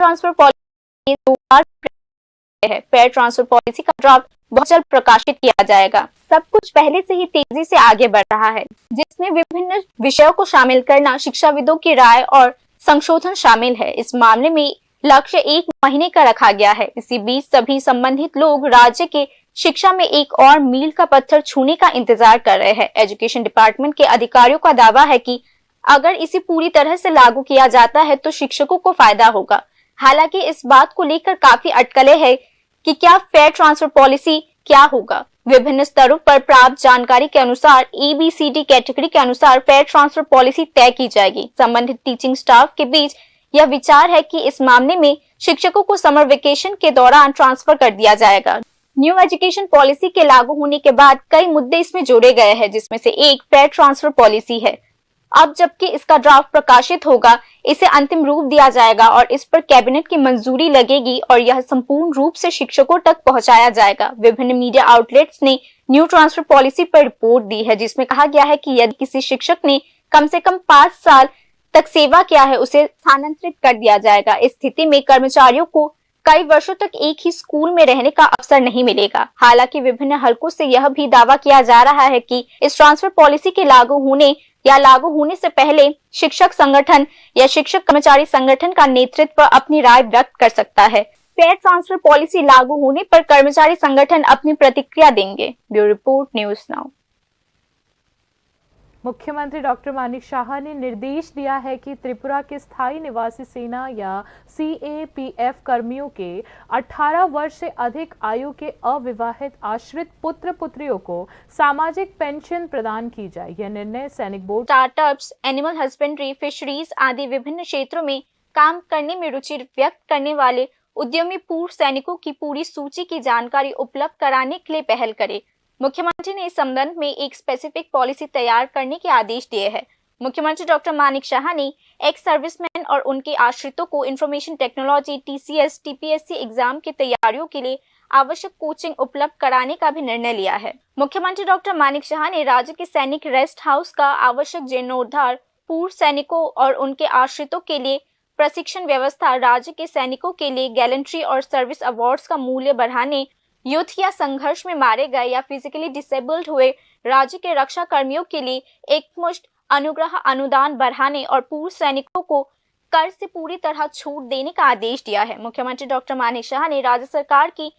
Transfer policy 2 बार है। Fair transfer policy का draft बहुत जल्द प्रकाशित किया जाएगा। सब कुछ पहले से ही तेजी से आगे बढ़ रहा है, जिसमें विभिन्न विषयों को शामिल करना, शिक्षाविदों की राय और संशोधन शामिल है। इस मामले में लक्ष्य 1 महीने का रखा गया है। इसी बीच सभी संबंधित लोग राज्य के शिक्षा में एक और मील का पत्थर छूने का इंतजार कर रहे हैं। एजुकेशन डिपार्टमेंट के अधिकारियों का दावा है कि अगर इसे पूरी तरह से लागू किया जाता है तो शिक्षकों को फायदा होगा। हालांकि इस बात को लेकर काफी अटकलें हैं कि क्या फेयर ट्रांसफर पॉलिसी क्या होगा। विभिन्न स्तरों पर प्राप्त जानकारी के अनुसार ABCD कैटेगरी के अनुसार फेयर ट्रांसफर पॉलिसी तय की जाएगी। संबंधित टीचिंग स्टाफ के बीच यह विचार है कि इस मामले में शिक्षकों को समर वेकेशन के दौरान ट्रांसफर कर दिया जाएगा। न्यू एजुकेशन पॉलिसी के लागू होने के बाद कई मुद्दे इसमें जोड़े गए हैं, जिसमें से एक फेयर ट्रांसफर पॉलिसी है। अब जबकि इसका ड्राफ्ट प्रकाशित होगा, इसे अंतिम रूप दिया जाएगा और इस पर कैबिनेट की मंजूरी लगेगी और यह संपूर्ण रूप से शिक्षकों तक पहुंचाया जाएगा। विभिन्न मीडिया आउटलेट्स ने न्यू ट्रांसफर पॉलिसी पर रिपोर्ट दी है, जिसमें कहा गया है कि यदि किसी शिक्षक ने कम से कम 5 साल तक सेवा किया है, उसे स्थानांतरित कर दिया जाएगा। इस स्थिति में कर्मचारियों को कई वर्षों तक एक ही स्कूल में रहने का अवसर नहीं मिलेगा। हालांकि विभिन्न हलकों से यह भी दावा किया जा रहा है कि इस ट्रांसफर पॉलिसी के लागू होने से पहले शिक्षक संगठन या शिक्षक कर्मचारी संगठन का नेतृत्व अपनी राय व्यक्त कर सकता है। फेयर ट्रांसफर पॉलिसी लागू होने पर कर्मचारी संगठन अपनी प्रतिक्रिया देंगे। Bureau report, news now. मुख्यमंत्री डॉक्टर मानिक शाह ने निर्देश दिया है कि त्रिपुरा के स्थायी निवासी सेना या CAPF कर्मियों के 18 वर्ष से अधिक आयु के अविवाहित आश्रित पुत्र पुत्रियों को सामाजिक पेंशन प्रदान की जाए। यह निर्णय सैनिक board, startups, animal husbandry, fisheries आदि विभिन्न क्षेत्रों में काम करने में रुचि व्यक्त करने वाले उद्यमी पूर्व सैनिकों की पूरी सूची की जानकारी उपलब्ध कराने के लिए पहल करे। मुख्यमंत्री ने इस संबंध में एक स्पेसिफिक पॉलिसी तैयार करने के आदेश दिए हैं। मुख्यमंत्री डॉक्टर मानिक शाह ने एक्स सर्विसमैन और उनके आश्रितों को information technology, TCS, TPSC exam की तैयारियों के लिए आवश्यक कोचिंग उपलब्ध कराने का भी निर्णय लिया है। मुख्यमंत्री डॉक्टर मानिक शाह ने राज्य के सैनिक रेस्ट हाउस का आवश्यक जीर्णोद्धार, पूर्व सैनिकों और उनके आश्रितों के लिए प्रशिक्षण व्यवस्था, राज्य के सैनिकों के लिए गैलेंट्री और सर्विस अवार्ड्स का मूल्य बढ़ाने, युद्ध या संघर्ष में मारे गए या फिजिकली डिसेबल्ड हुए राज्य के रक्षा कर्मियों के लिए एकमुश्त अनुग्रह अनुदान बढ़ाने और पूर्व सैनिकों को कर से पूरी तरह छूट देने का आदेश दिया है। मुख्यमंत्री डॉक्टर मानिक शाह ने राज्य सरकार की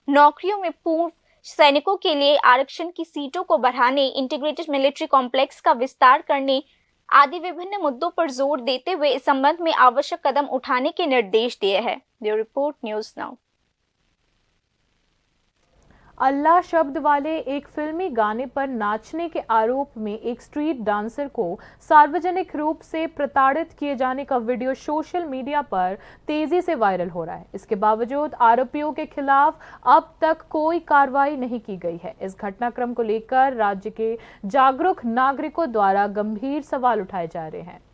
नौकरियों में पूर्व सैनिकों के लिए आरक्षण की सीटों को बढ़ाने, इंटीग्रेटेड मिलिट्री कॉम्प्लेक्स का विस्तार करने आदि विभिन्न मुद्दों पर जोर देते हुए इस संबंध में आवश्यक कदम उठाने के निर्देश दिए हैं। Bureau report, news now. Allah शब्द वाले एक फिल्मी गाने पर नाचने के आरोप में एक स्ट्रीट डांसर को सार्वजनिक रूप से प्रताड़ित किए जाने का वीडियो सोशल मीडिया पर तेजी से वायरल हो रहा है। इसके बावजूद आरोपियों के खिलाफ अब तक कोई कार्रवाई नहीं की गई है। इस घटनाक्रम को लेकर राज्य के जागरूक नागरिकों द्वारा गंभीर सवाल उठाए जा रहे हैं।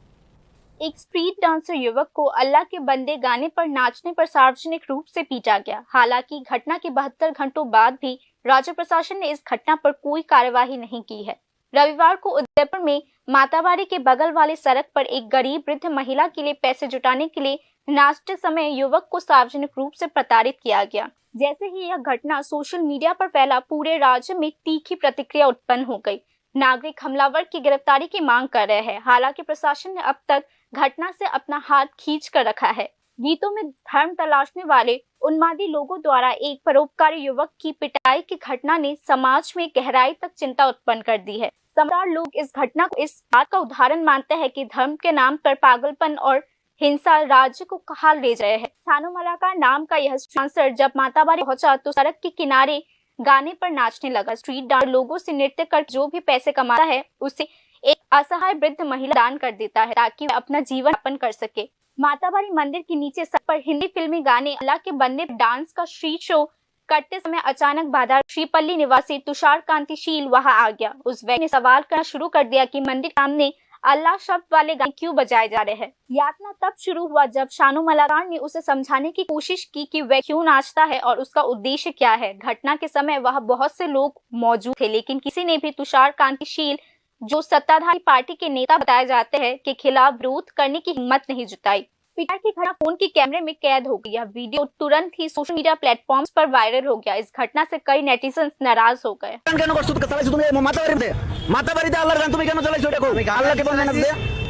एक स्ट्रीट डांसर युवक को अल्लाह के बंदे गाने पर नाचने पर सार्वजनिक रूप से पीटा गया। हालांकि घटना के 72 घंटों बाद भी राज्य प्रशासन ने इस घटना पर कोई कार्यवाही नहीं की है। रविवार को उदयपुर में माताबाड़ी के बगल वाले सड़क पर एक गरीब वृद्ध महिला के लिए पैसे जुटाने के लिए नाचते समय युवक को सार्वजनिक रूप से प्रताड़ित किया गया। जैसे ही यह घटना सोशल मीडिया पर फैला, पूरे राज्य में तीखी प्रतिक्रिया उत्पन्न हो गई। नागरिक हमलावर की गिरफ्तारी की मांग कर रहे हैं। हालांकि प्रशासन ने अब तक घटना से अपना हाथ खींच कर रखा है। गीतों में धर्म तलाशने वाले उन्मादी लोगों द्वारा एक परोपकारी युवक की पिटाई की घटना ने समाज में गहराई तक चिंता उत्पन्न कर दी है। समझदार लोग इस घटना को इस बात का उदाहरण मानते हैं कि धर्म के नाम पर पागलपन और हिंसा राज्य को कहाँ ले जाए है। सानू मलाकार नाम का यह डांसर जब माताबाड़ी पहुंचा तो सड़क के किनारे गाने पर नाचने लगा। स्ट्रीट डांसर लोगों से नृत्य कर जो भी पैसे कमाता है उसे एक असहाय वृद्ध महिला दान कर देता है ताकि वह अपना जीवन यापन कर सके। माताबाड़ी मंदिर के नीचे सड़क पर हिंदी फिल्मी गाने अल्लाह के बंदे डांस का स्ट्रीट शो करते समय अचानक बाधा श्रीपल्ली निवासी तुषार कांतिशील वहां आ गया। उस व्यक्ति ने सवाल करना शुरू कर दिया कि मंदिर के सामने अल्लाह शब्द वाले गाने क्यों बजाए जा रहे हैं। यातना तब शुरू हुआ जब शानू मलाकार ने उसे समझाने की कोशिश की कि वह क्यों नाचता है और उसका उद्देश्य क्या है। घटना के समय वह बहुत से लोग मौजूद थे, लेकिन किसी ने भी तुषार कांतिशील, जो सत्ताधारी पार्टी के नेता बताए जाते हैं, के खिलाफ विरोध करने की हिम्मत नहीं जुटाई। पिटाई की घटना फोन के कैमरे में कैद हो गई। यह वीडियो तुरंत ही सोशल मीडिया प्लेटफॉर्म्स पर वायरल हो गया। इस घटना से कई नेटिजन्स नाराज हो गए।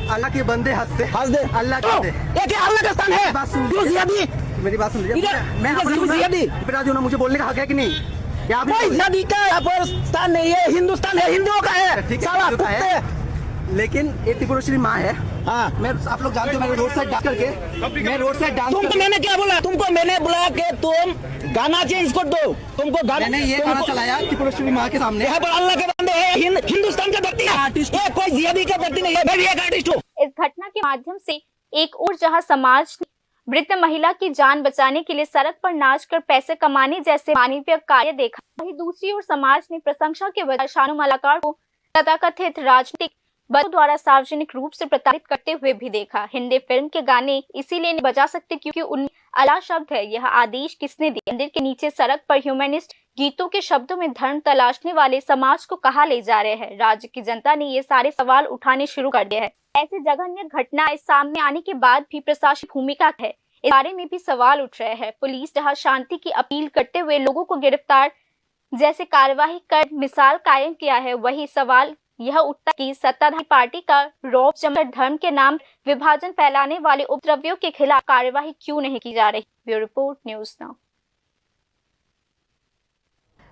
अल्लाह के बंदे हंसते अल्लाह के अल्लाह का स्थान है। मेरी बात सुन लीजिए, मुझे बोलने का हक है कि नहीं? यहाँ पर स्थान नहीं है, हिंदुस्तान है, हिंदुओं का है, ठीक है, लेकिन ये त्रिपुरेश्वरी माँ है। हाँ, मैं आप लोग जानते हो, मैं रोड साइड डांस करके तुमको मैंने क्या बोला? तुमको मैंने बोला कि तुम गाना चेंज कर दो। तुमको मैंने ये गाना चलाया त्रिपुरेश्वरी माँ के सामने। यहाँ पर अल्लाह के बंदे हैं, हिंदुस्तान का धरती है, आर्टिस्ट है, कोई जिहादी का धरती नहीं है। मैं भी एक आर्टिस्ट हूँ। इस घटना के माध्यम से एक और जहां समाज मृत महिला की जान बचाने के लिए सड़क पर नाच कर पैसे कमाने जैसे मानवीय कार्य देखा, वहीं दूसरी ओर समाज ने प्रशंसा के बजाय शानू मालाकार को तथाकथित राजनीतिक बलों द्वारा सार्वजनिक रूप से प्रताड़ित करते हुए भी देखा। हिंदी फिल्म के गाने इसीलिए नहीं बजा सकते क्योंकि उनमें अल्लाह शब्द है। यह आदेश किसने दिया? मंदिर के नीचे सड़क पर ह्यूमनिस्ट गीतों के शब्दों में धर्म तलाशने वाले समाज को कहाँ ले जा रहे हैं? राज्य की जनता ने ये सारे सवाल उठाने शुरू कर दिए हैं। ऐसी जघन्य घटनाएं सामने आने के बाद भी प्रशासन भूमिका है, इस बारे में भी सवाल उठ रहे हैं। पुलिस जहां शांति की अपील करते हुए लोगों को गिरफ्तार जैसे कार्यवाही कर मिसाल कायम किया है, वही सवाल यह उठता कि सत्ताधारी पार्टी का रौब जमकर धर्म के नाम विभाजन फैलाने वाले उपद्रवियों के खिलाफ कार्यवाही क्यों नहीं की जा रही? Bureau report, news now.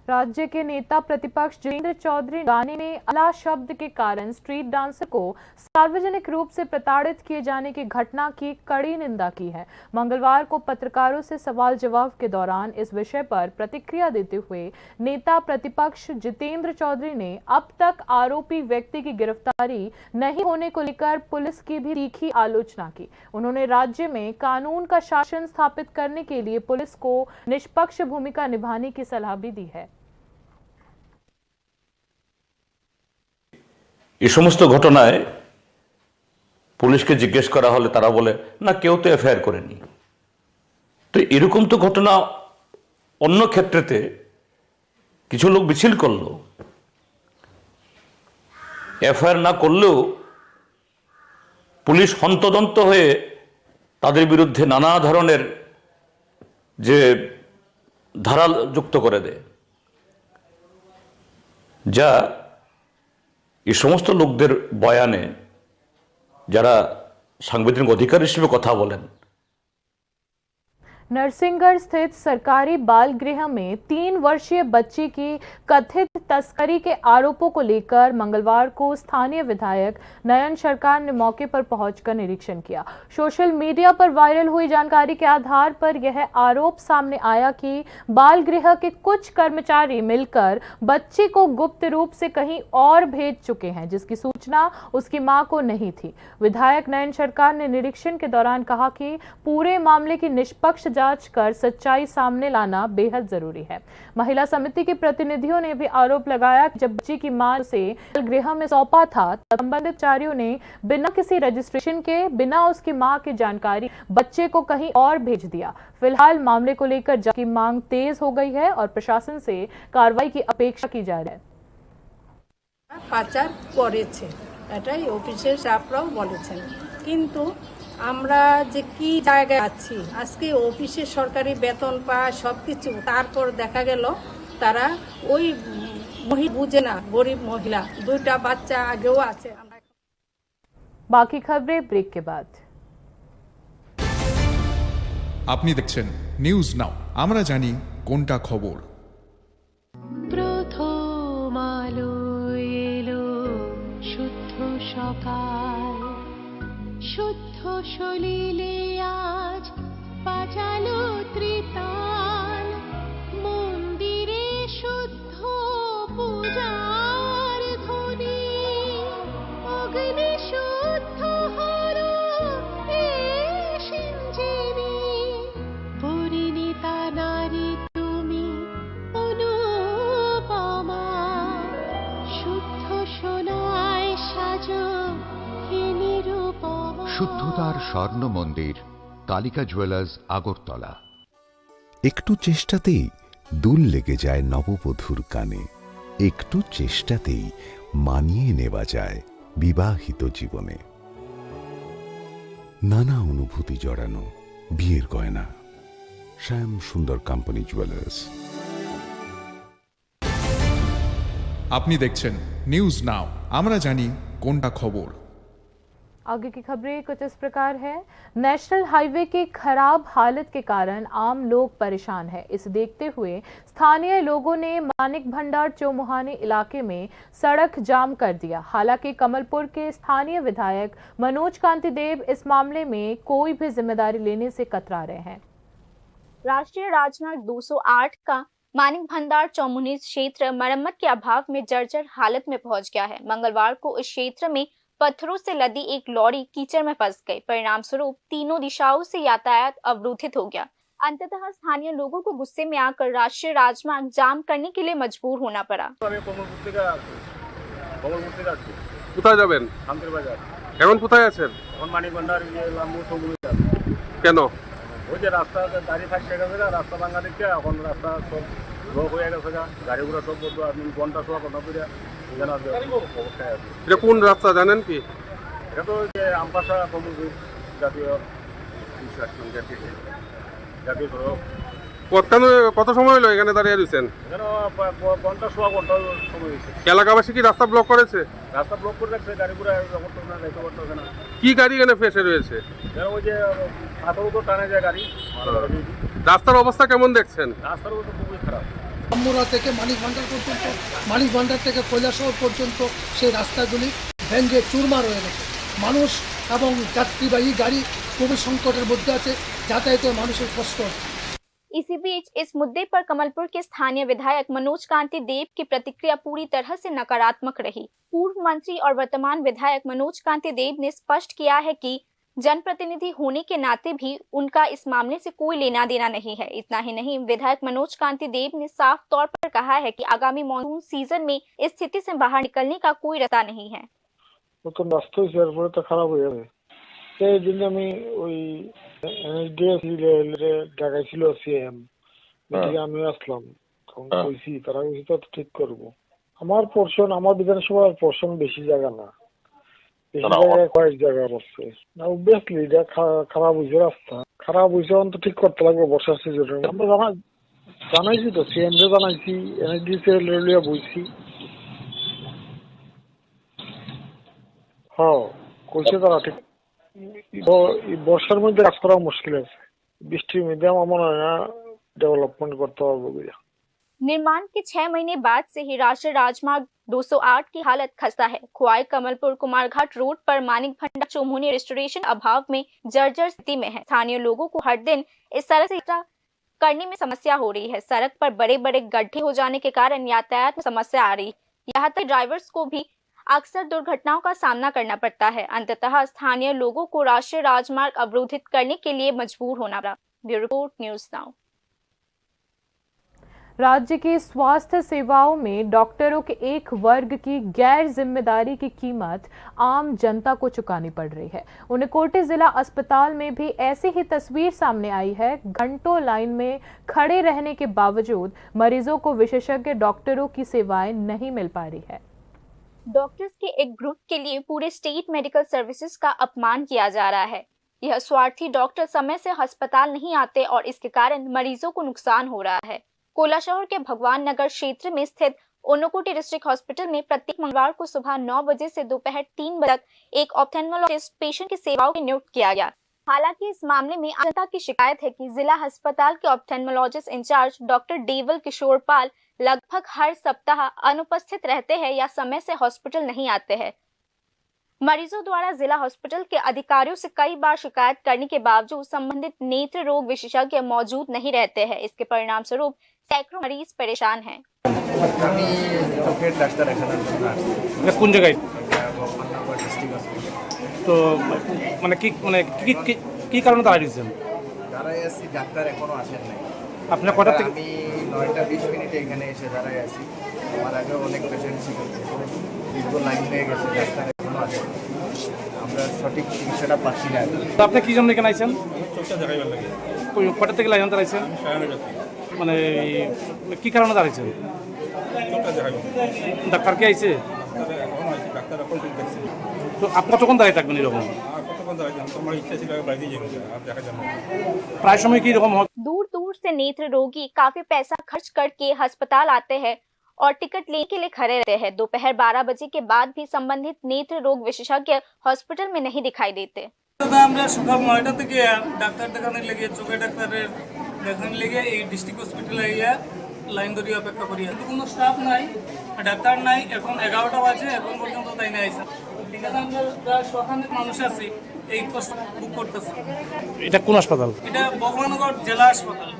राज्य के नेता प्रतिपक्ष जितेंद्र चौधरी ने गाने में अल्लाह शब्द के कारण स्ट्रीट डांसर को सार्वजनिक रूप से प्रताड़ित किए जाने की घटना की कड़ी निंदा की है। मंगलवार को पत्रकारों से सवाल जवाब के दौरान इस विषय पर प्रतिक्रिया देते हुए नेता प्रतिपक्ष जितेंद्र चौधरी ने अब तक आरोपी व्यक्ति की गिरफ्तारी नहीं होने को लेकर पुलिस की भी तीखी आलोचना की। उन्होंने राज्य में कानून का शासन स्थापित करने के लिए पुलिस को निष्पक्ष भूमिका निभाने की सलाह भी दी है। এই সমস্ত ঘটনায় পুলিশকে জিজ্ঞেস করা হলে তারা বলে না কেউ তো এফআইআর করেনি। তো এরকম তো ঘটনা অন্য ক্ষেত্রেতে কিছু লোক মিছিল করলো, এফআইআর না করলেও পুলিশ হন্তদন্ত হয়ে তাদের বিরুদ্ধে নানা ধরনের যে ধারা যুক্ত করে দেয়, যা এই সমস্ত লোকদের বয়ানে যারা সাংবিধানিক অধিকার হিসেবে কথা বলেন। नरसिंहगढ़ स्थित सरकारी बाल गृह में 3 वर्षीय बच्ची की कथित तस्करी के आरोपों को लेकर मंगलवार को स्थानीय विधायक नयन सरकार ने मौके पर पहुंचकर निरीक्षण किया। सोशल मीडिया पर वायरल हुई जानकारी के आधार पर यह आरोप सामने आया कि बाल गृह के कुछ कर्मचारी मिलकर बच्ची को गुप्त रूप से कहीं और भेज चुके हैं, जिसकी सूचना उसकी मां को नहीं थी। विधायक नयन सरकार ने निरीक्षण के दौरान कहा कि पूरे मामले की निष्पक्ष जांच कर सच्चाई सामने लाना बेहद जरूरी है। महिला समिति के प्रतिनिधियों ने भी आरोप लगाया कि जब बच्ची की मां से गृह में सौंपा था तब संबंधित कर्मचारियों ने बिना किसी रजिस्ट्रेशन के, बिना उसकी मां की जानकारी बच्चे को कहीं और भेज दिया। फिलहाल मामले को लेकर जांच की मांग तेज हो गई है और प्रशासन से कार्रवाई की अपेक्षा की जा रही है। পাচার করেছে এটাই অফিসের স্টাফরাও বলেছেন, কিন্তু আমরা যে কি জায়গায় আছি, আজকে অফিসে সরকারি বেতন পায় সবকিছু, তারপর দেখা গেল তারা ওই মহিলা বুঝে না, গরিব মহিলা, 2টা বাচ্চা আগেও আছে। बाकी खबरें ब्रेक के बाद। আপনি দেখছেন নিউজ নাও, আমরা জানি কোনটা খবর। প্রথম আলো এলো শুদ্ধ সকাল, শুদ্ধ সলিলে আজ বাজালো ত্রিতাল, মন্দিরে শুদ্ধ পূজার ধ্বনি, অগ্নি শুদ্ধ হর এ সিঞ্জিনী, পরিণীতা নারী তুমি অনুপমা, শুদ্ধ সোনায় সাজো হে নিরুপমা। শুদ্ধতার স্বর্ণ মন্দির, কালিকা জুয়েলার্স, আগরতলা। একটু চেষ্টাতেই দুল লেগে যায় নববধূর কানে, একটু চেষ্টাতেই মানিয়ে নেওয়া যায় বিবাহিত জীবনে। নানা অনুভূতি জড়ানো বিয়ের গয়না। শ্যাম সুন্দর কোম্পানি জুয়েলার্স। আপনি দেখছেন নিউজ নাও, আমরা জানি কোনটা খবর। आगे की खबरें कुछ इस प्रकार है। नेशनल हाईवे की खराब हालत के कारण आम लोग परेशान हैं। इसे देखते हुए स्थानीय लोगों ने मानिक भंडार चौमुहानी इलाके में सड़क जाम कर दिया। हालांकि कमलपुर के स्थानीय विधायक मनोज कांति देव इस मामले में कोई भी जिम्मेदारी लेने से कतरा रहे हैं। राष्ट्रीय राजमार्ग 208 का मानिक भंडार चौमुहनी क्षेत्र मरम्मत के अभाव में जर्जर हालत में पहुंच गया है। मंगलवार को इस क्षेत्र में पत्थरों से लदी एक लॉरी कीचड़ में फंस गई। परिणाम स्वरूप तीनों दिशाओं से यातायात अवरुद्धित हो गया। अंततः स्थानीय लोगों को गुस्से में आकर राष्ट्रीय राजमार्ग जाम करने के लिए मजबूर होना पड़ा। কোথায় যাবেন? এখন কোথায় আছেন? মানিক ভান্ডার কেন? ওই যে রাস্তা গাড়ি থাকতে গেছে, রাস্তা ভাঙা দিকে এখন রাস্তা সব ব্লক হয়ে গেছে, গাড়ি ঘোড়া সব বন্ধ। আপনি ঘন্টা সোয়া ঘন্টা করে অবস্থায় আছে। এটা কোন রাস্তা জানেন কি? এটা তো যে আমপাশা কমলপুর জাতীয় জাতীয় সড়ক। কত সময় হলো এখানে দাঁড়িয়ে রয়েছেন? এখানে ঘন্টা সোয়া ঘন্টা সময় হয়েছে। এলাকাবাসী কি রাস্তা ব্লক করেছে? রাস্তা ব্লক করে রাখছে, গাড়ি ঘোড়া যাইতে পারতেছে না। কি গাড়ি এখানে ফেসে রয়েছে? ওই যে পাথর উপর টানে যায় গাড়ি। রাস্তার অবস্থা কেমন দেখছেন? রাস্তার অবস্থা খুবই খারাপ। আমুরা থেকে মানিক ভান্ডার পর্যন্ত, মানিক ভান্ডার থেকে কৈলাসহর পর্যন্ত সেই রাস্তাগুলি ভেঙে চুরমার হয়ে গেছে। মানুষ এবং যাত্রীবাহী গাড়ি খুবই সংকটের মধ্যে আছে, যাতায়াতে মানুষের কষ্ট হচ্ছে। इसी बीच इस मुद्दे पर कमलपुर के स्थानीय विधायक मनोज कांति देव की प्रतिक्रिया पूरी तरह से नकारात्मक रही। पूर्व मंत्री और वर्तमान विधायक मनोज कांति देव ने स्पष्ट किया है कि जनप्रतिनिधि होने के नाते भी उनका इस मामले से कोई लेना देना नहीं है। इतना ही नहीं, विधायक मनोज कांति देव ने साफ तौर पर कहा है कि आगामी मानसून सीजन में इस स्थिति से बाहर निकलने का कोई रास्ता नहीं है। নতুন রাস্তা হয়েছে, এরপরে তো খারাপ হয়ে যাবে। সেই দিন আমি ওই ঢাকায় ছিল সিএম, আমি আসলাম, তখন কইছি তারা কইছি তো ঠিক করবো। আমার পোর্শন, আমার বিধানসভার পোর্শন বেশি জায়গা না, বেশি জায়গায় কয়েক জায়গা পড়ছে না। অবভিয়াসলি এটা খারাপ হয়েছে, রাস্তা খারাপ হয়েছে, অন্ত ঠিক করতে লাগবে বর্ষার সিজনে। আমরা জানাইছি তো, সিএম রে জানাইছি, এনএসডিসি লিয়া বইছি। হ্যাঁ কইছে তারা ঠিক। বর্ষার মধ্যে কাজ করা মুশকিল আছে, বৃষ্টির মধ্যে আমার মনে হয় না डेवलपमेंट करता होगा। निर्माण के 6 महीने बाद से ही राष्ट्रीय राजमार्ग 208 की हालत खस्ता है। खुआई कमलपुर कुमारघाट रोड पर मानिक भंडार चौमुहनी रेस्टोरेशन अभाव में जर्जर स्थिति में है। स्थानीय लोगों को हर दिन इस तरह से यात्रा करने में समस्या हो रही है। सड़क पर बड़े बड़े गड्ढे हो जाने के कारण यातायात में समस्या आ रही है। यहाँ तक ड्राइवर्स को भी अक्सर दुर्घटनाओं का सामना करना पड़ता है। अंततः स्थानीय लोगों को राष्ट्रीय राजमार्ग अवरोधित करने के लिए मजबूर होना पड़ा। Bureau report, news now. राज्य की स्वास्थ्य सेवाओं में डॉक्टरों के एक वर्ग की गैर जिम्मेदारी की कीमत आम जनता को चुकानी पड़ रही है। ऊनकोटे जिला अस्पताल में भी ऐसी ही तस्वीर सामने आई है। घंटों लाइन में खड़े रहने के बावजूद मरीजों को विशेषज्ञ डॉक्टरों की सेवाएं नहीं मिल पा रही है। डॉक्टर्स के एक ग्रुप के लिए पूरे स्टेट मेडिकल सर्विसेज का अपमान किया जा रहा है। यह स्वार्थी डॉक्टर समय से अस्पताल नहीं आते और इसके कारण मरीजों को नुकसान हो रहा है। कोलाशहर के भगवान नगर क्षेत्र में स्थित ऊनकोटे डिस्ट्रिक्ट हॉस्पिटल में प्रत्येक मंगलवार को सुबह 9 बजे से दोपहर 3 बजे तक एक ऑप्थेल्मोलॉजिस्ट पेशेंट की सेवाओं में नियुक्त किया गया। हालांकि इस मामले में जनता की शिकायत है कि जिला अस्पताल के ऑप्थेल्मोलॉजिस्ट इंचार्ज डॉक्टर देवल किशोर पाल लगभग हर सप्ताह अनुपस्थित रहते हैं या समय से हॉस्पिटल नहीं आते हैं। मरीजों द्वारा जिला हॉस्पिटल के अधिकारियों से कई बार शिकायत करने के बावजूद संबंधित नेत्र रोग विशेषज्ञ मौजूद नहीं रहते हैं। इसके परिणाम स्वरूप सैकड़ों मरीज परेशान हैं। কোন জায়গায় তো মানে কি কি কারণে দাঁড়িয়ে দিয়েছেন? দাঁড়াই আছি, ডাক্তার এখনো আসেন নাই। আপনার কটা থেকে? আমি 9টা 20 মিনিটে এখানে এসে দাঁড়াই আছি। আমার আগে অনেক পেশেন্ট ছিল, দীর্ঘ লাইন হয়ে গেছে, ডাক্তার এখনো আসেন। আমরা সঠিক চিকিৎসাটা পাচ্ছি না। তো আপনি কি জন্য এখানে আইছেন? চোখটা দেখাইবার লাগে। কটা থেকে লাইন দাঁড়াইছেন? মানে কি কারণে দাঁড়াইছেন? চোখটা দেখাইবার। ডাক্তার কি আইছে? ডাক্তার এখন আইছে, ডাক্তার এখন দেখছে। তো আপনি কতক্ষণ দাঁড়িয়ে থাকবেন এরকম? প্রায় সময় কি রকম হয়? दूर दूर से नेत्र रोगी काफी पैसा खर्च करके अस्पताल आते हैं और टिकट लेने के लिए खड़े रहते हैं। दोपहर 12 बजे के बाद भी संबंधित नेत्र रोग विशेषज्ञ हॉस्पिटल में नहीं दिखाई देते। আমরা সকাল 9টা থেকে ডাক্তার দেখানোর লেগে চোখের ডাক্তারের দেখানোর লেগে এই ডিস্ট্রিক্ট হসপিটালে গিয়ে লাইন ধরে অপেক্ষা করি। কোনো স্টাফ নাই, ডাক্তার নাই। এখন 11টা বাজে, এখন পর্যন্ত তাই নাই আইসা। ঠিক আছে, আমরা প্রায় 100 মানুষ আছি এই কষ্ট বুক করতেছি। এটা কোন হাসপাতাল? এটা ভগবানগড় জেলা হাসপাতাল।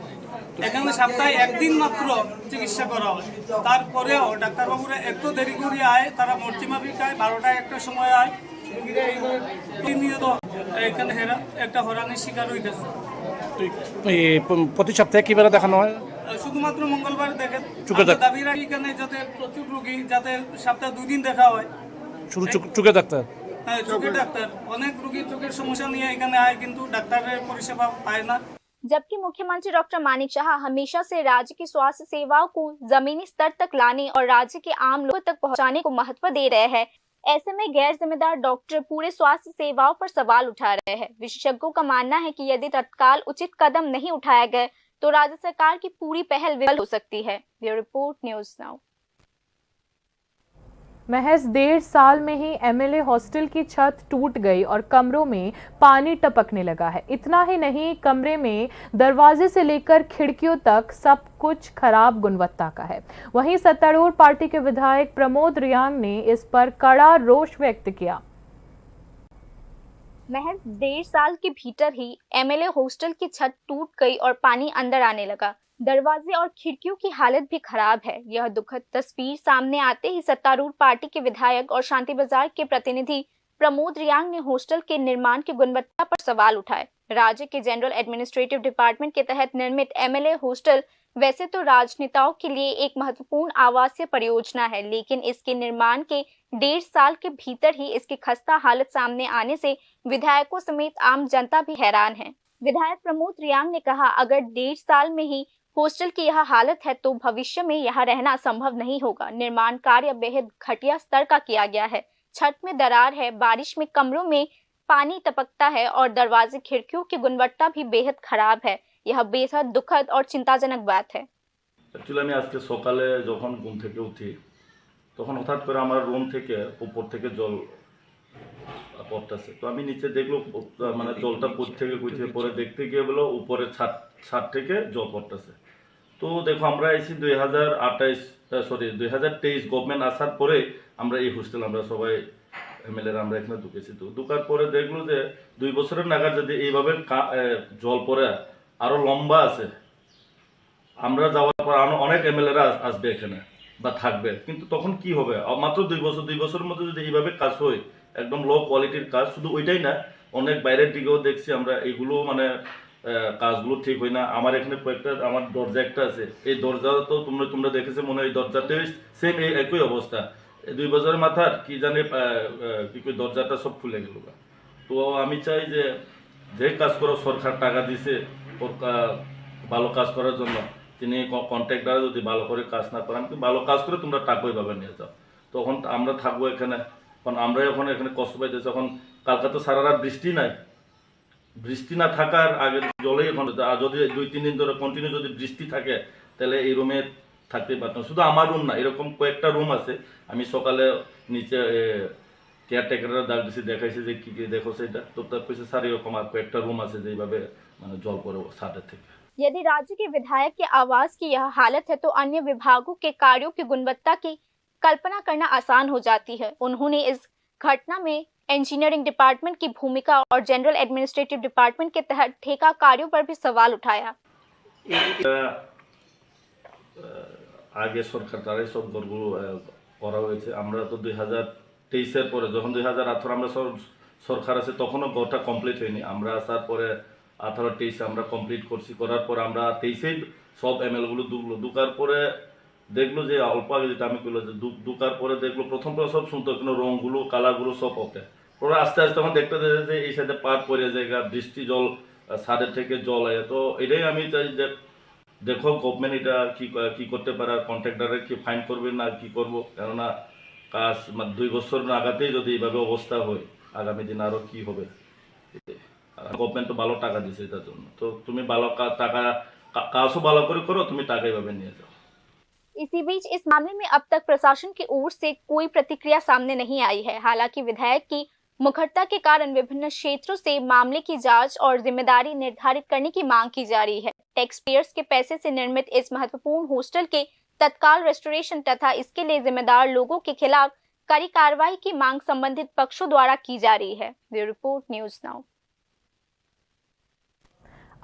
এখানে সপ্তাহে একদিন মাত্র চিকিৎসা করা হয়। তারপরেও ডাক্তারবাবুরা একটু দেরি করে আয়, তারা মর্তিমাফিক আয়, 12টা একটা সময় আয়। এখানে একটা হরানির শিকার হইতেছে। প্রতি সপ্তাহে কিভাবে দেখানো হয়? শুধুমাত্র মঙ্গলবার দেখে দাবি রাখি এখানে যাতে প্রচুর রোগী যাতে সপ্তাহে 2 দিন দেখা হয়। শুধু চোখের ডাক্তার? হ্যাঁ, চোখের ডাক্তার। অনেক রোগী চোখের সমস্যা নিয়ে এখানে আয়, কিন্তু ডাক্তারের পরিষেবা পায় না। जबकि मुख्यमंत्री डॉक्टर मानिक शाह हमेशा से राज्य की स्वास्थ्य सेवाओं को जमीनी स्तर तक लाने और राज्य के आम लोगों तक पहुंचाने को महत्व दे रहे हैं, ऐसे में गैर जिम्मेदार डॉक्टर पूरे स्वास्थ्य सेवाओं पर सवाल उठा रहे हैं। विशेषज्ञों का मानना है कि यदि तत्काल उचित कदम नहीं उठाया गया तो राज्य सरकार की पूरी पहल विफल हो सकती है। Bureau report, news now. महज 1.5 साल में ही एमएलए हॉस्टल की छत टूट गई और कमरों में पानी टपकने लगा है। इतना ही नहीं, कमरे में दरवाजे से लेकर खिड़कियों तक सब कुछ खराब गुणवत्ता का है। वहीं सत्तारूढ़ पार्टी के विधायक प्रमोद रियांग ने इस पर कड़ा रोष व्यक्त किया। महज 1.5 साल के भीतर ही एमएलए हॉस्टल की छत टूट गई और पानी अंदर आने लगा। दरवाजे और खिड़कियों की हालत भी खराब है। यह दुखद तस्वीर सामने आते ही सत्तारूढ़ पार्टी के विधायक और शांति बाजार के प्रतिनिधि प्रमोद रियांग ने हॉस्टल के निर्माण की गुणवत्ता पर सवाल उठाए। राज्य के जनरल एडमिनिस्ट्रेटिव डिपार्टमेंट के तहत निर्मित एमएलए हॉस्टल वैसे तो राजनेताओं के लिए एक महत्वपूर्ण आवासीय परियोजना है, लेकिन इसके निर्माण के 1.5 साल के भीतर ही इसकी खस्ता हालत सामने आने से विधायकों समेत आम जनता भी हैरान है। विधायक प्रमोद रियांग ने कहा, अगर 1.5 साल में ही हॉस्टल की यह हालत है तो भविष्य में यहाँ रहना संभव नहीं होगा। निर्माण कार्य बेहद घटिया स्तर का किया गया है। छत में दरार है, बारिश में कमरों में पानी टपकता है और दरवाजे खिड़कियों की गुणवत्ता भी बेहद खराब है। यह बेहद दुखद और चिंताजनक बात है। एक्चुअली আমি আজকে সকালে যখন ঘুম থেকে উঠি তখন হঠাৎ করে আমার রুম থেকে উপর থেকে জল পড়তেছে। তো আমি নিচে দেখলো মানে জলটা কোথা থেকে পরে দেখতে গিয়ে বলো উপরে ছাদ থেকে জল পড়তেছে। তো দেখো আমরা এসেছি 2023 গভর্নমেন্ট আসার পরে আমরা এই হোস্টেল আমরা সবাই এমএলএ আমরা এখানে ঢুকেছি। তো ঢুকার পরে দেখলো যে 2 বছরের নাগাদ যদি এইভাবে জল পড়ে আরো লম্বা আছে, আমরা যাওয়ার পর অনেক এমএলএরা আসবে এখানে বা থাকবে, কিন্তু তখন কি হবে? মাত্র 2 বছরের মধ্যে যদি এইভাবে কাজ হয়, একদম লো কোয়ালিটির কাজ, শুধু ওইটাই না অনেক বাইরের দিকেও দেখছি আমরা এইগুলো মানে কাজগুলো ঠিক হয় না। আমার এখানে কয়েকটা আমার দরজা একটা আছে, এই দরজা তো তোমরা দেখেছো মনে হয়, এই দরজাতে সেম একই অবস্থা। 2 বছরের মাথার কি জানে কি দরজাটা সব খুলে গেল। তো আমি চাই যে কাজ করো, সরকার টাকা দিছে ওর ভালো কাজ করার জন্য, তিনি কন্ট্রাক্টর যদি ভালো করে কাজ না করেন, ভালো কাজ করে তোমরা টাকা ওইভাবে নিয়ে যাও, তখন আমরা থাকবো এখানে। কারণ আমরা এখন এখানে কষ্ট পাইতেছি। এখন কালকে তো সারা রাত বৃষ্টি নাই, বৃষ্টি না থাকার আগে জলেই এখন যদি 2-3 দিন ধরে কন্টিনিউ যদি বৃষ্টি থাকে তাহলে এই রুমে থাকতে পারতাম। শুধু আমার রুম না, এরকম কয়েকটা রুম আছে। আমি সকালে নিচে কেয়ারটেকাররা ডাক দিয়েছি, দেখাইছি যে কি কি দেখো সেটা। তো তার পিছনে স্যার এরকম আর কয়েকটা রুম আছে যেভাবে মানে জল পড়ে ছাদের থেকে। यदि राज्य के विधायक के आवास की यह हालत है तो अन्य विभागों के कार्यों की गुणवत्ता की कल्पना करना आसान हो जाती है। उन्होंने इस घटना में इंजीनियरिंग डिपार्टमेंट की भूमिका और जनरल एडमिनिस्ट्रेटिव डिपार्टमेंट के तहत ठेका कार्यों पर भी सवाल उठाया। আগে সরকার তারাই সব ঘরগুলো করা হয়েছে। আমরা তো 2023-এর পরে, যখন 2018 আমরা সরকার আছে তখনও ঘরটা কমপ্লিট হয়নি। আমরা আসার পরে 18-23 আমরা কমপ্লিট করছি। করার পর আমরা 23-এই সব এমএলগুলো ঢুকার পরে দেখলো যে অল্প আগে যেটা আমি করলো যে ঢুকার পরে দেখলো প্রথম সব শুনতো কোনো রঙগুলো কালারগুলো সব ওকে। পরে আস্তে আস্তে তখন দেখতে যে এই সাইডে পাট পড়ে জায়গা, বৃষ্টি জল ছাদের থেকে জল আয়। তো এটাই আমি চাই যে দেখো গভর্নমেন্ট এটা কি করতে পারে, কন্ট্রাক্টরে কি ফাইন করবে না কি করবো। কেননা কাজ 2 বছর আগাতেই যদি এইভাবে অবস্থা হয়, আগামী দিন আরও কি হবে। গভর্নমেন্ট তো ভালো টাকা দিছে এটার জন্য, তো তুমি ভালো টাকা কাজও ভালো করে করো, তুমি টাকা এইভাবে নিয়ে যাও। इसी बीच इस मामले में अब तक प्रशासन की ओर से कोई प्रतिक्रिया सामने नहीं आई है। हालांकि विधायक की मुखरता के कारण विभिन्न क्षेत्रों से मामले की जांच और जिम्मेदारी निर्धारित करने की मांग की जा रही है। टैक्स पेयर्स के पैसे से निर्मित इस महत्वपूर्ण हॉस्टल के तत्काल रेस्टोरेशन तथा इसके लिए जिम्मेदार लोगों के खिलाफ कड़ी कार्रवाई की मांग संबंधित पक्षों द्वारा की जा रही है। Bureau report, news now.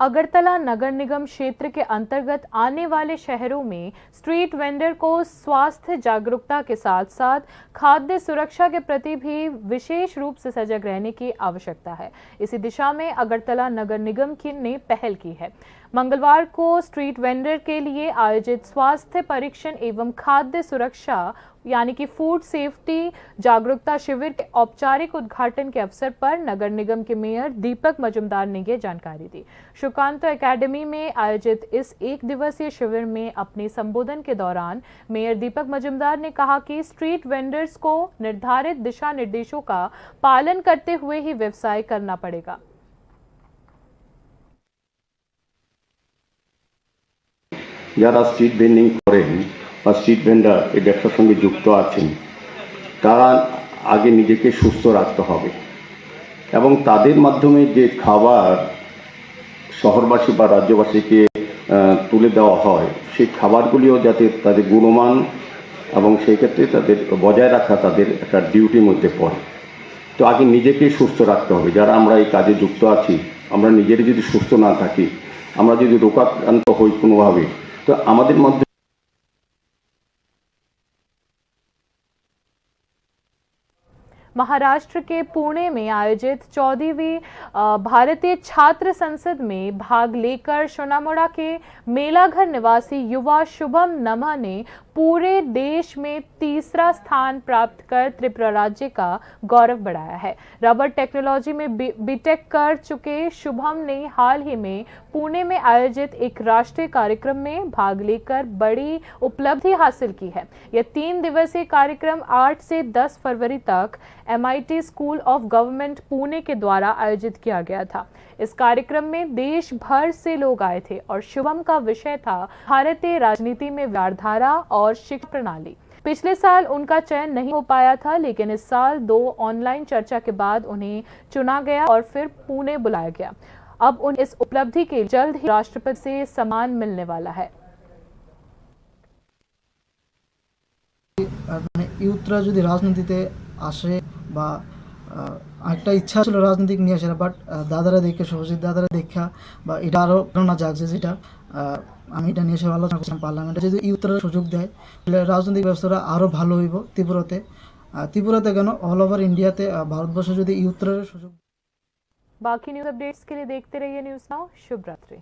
Agartala नगर निगम क्षेत्र के अंतर्गत आने वाले शहरों में स्ट्रीट वेंडर को स्वास्थ्य जागरूकता के साथ साथ खाद्य सुरक्षा के प्रति भी विशेष रूप से सजग रहने की आवश्यकता है। इसी दिशा में अगरतला नगर निगम ने पहल की है। मंगलवार को स्ट्रीट वेंडर के लिए आयोजित स्वास्थ्य परीक्षण एवं खाद्य सुरक्षा यानी कि फूड सेफ्टी जागरूकता शिविर के औपचारिक उद्घाटन के अवसर पर नगर निगम के मेयर दीपक मजुमदार ने ये जानकारी दी। शुकांतो एकेडमी में आयोजित इस एक दिवसीय शिविर में अपने संबोधन के दौरान मेयर दीपक मजुमदार ने कहा कि स्ट्रीट वेंडर्स को निर्धारित दिशा निर्देशों का पालन करते हुए ही व्यवसाय करना पड़ेगा। যারা স্ট্রিট ভেন্ডিং করেন বা স্ট্রিট ভেন্ডার এই ব্যবসার সঙ্গে যুক্ত আছেন, তারা আগে নিজেকে সুস্থ রাখতে হবে এবং তাদের মাধ্যমে যে খাবার শহরবাসী বা রাজ্যবাসীকে তুলে দেওয়া হয়, সেই খাবারগুলিও যাতে তাদের গুণমান এবং সেই ক্ষেত্রে তাদের বজায় রাখা তাদের একটা ডিউটির মধ্যে পড়ে। তো আগে নিজেকে সুস্থ রাখতে হবে। যারা আমরা এই কাজে যুক্ত আছি, আমরা নিজেরা যদি সুস্থ না থাকি, আমরা যদি রোগাক্রান্ত হই কোনোভাবে, তো আমাদের মধ্যে महाराष्ट्र के पुणे में आयोजित 14वीं भारतीय छात्र संसद में भाग लेकर सोनामुड़ा के मेलाघर निवासी युवा शुभम नमा ने पूरे देश में तीसरा स्थान प्राप्त कर त्रिपुरा राज्य का गौरव बढ़ाया है। रबर टेक्नोलॉजी में बीटेक कर चुके शुभम ने हाल ही में पुणे में आयोजित एक राष्ट्रीय कार्यक्रम में भाग लेकर बड़ी उपलब्धि हासिल की है। यह 3 दिवसीय कार्यक्रम 8 से 10 फरवरी तक MIT school of government Pune के द्वारा आयोजित किया गया था। इस कार्यक्रम में देश भर से लोग आए थे और शुभम का विषय था भारतीय राजनीति में विचारधारा और शिक्षा प्रणाली। पिछले साल उनका चयन नहीं हो पाया था, लेकिन इस साल 2 ऑनलाइन चर्चा के बाद उन्हें चुना गया और फिर पुणे बुलाया गया। अब उन्हें इस उपलब्धि के जल्द ही राष्ट्रपति से सम्मान मिलने वाला है। ইউথরা যদি রাজনীতিতে আসে বা একটা ইচ্ছা ছিল রাজনীতিক নিয়ে আসে, বাট দাদারা দেখে শুভজিৎ দাদারা দেখা বা এটা আরও প্রেরণা জাগছে, যেটা আমি এটা নিয়ে এসে আলোচনা করছিলাম পার্লামেন্টে। যদি ইউথরা সুযোগ দেয় তাহলে রাজনৈতিক ব্যবস্থাটা আরও ভালো হইব ত্রিপুরাতে কেন অল ওভার ইন্ডিয়াতে, ভারতবর্ষে যদি ইউথরা সুযোগ। बाकी न्यूज अपडेट्स के लिए देखते रहिए न्यूज़ नाउ। शुभ रात्रि।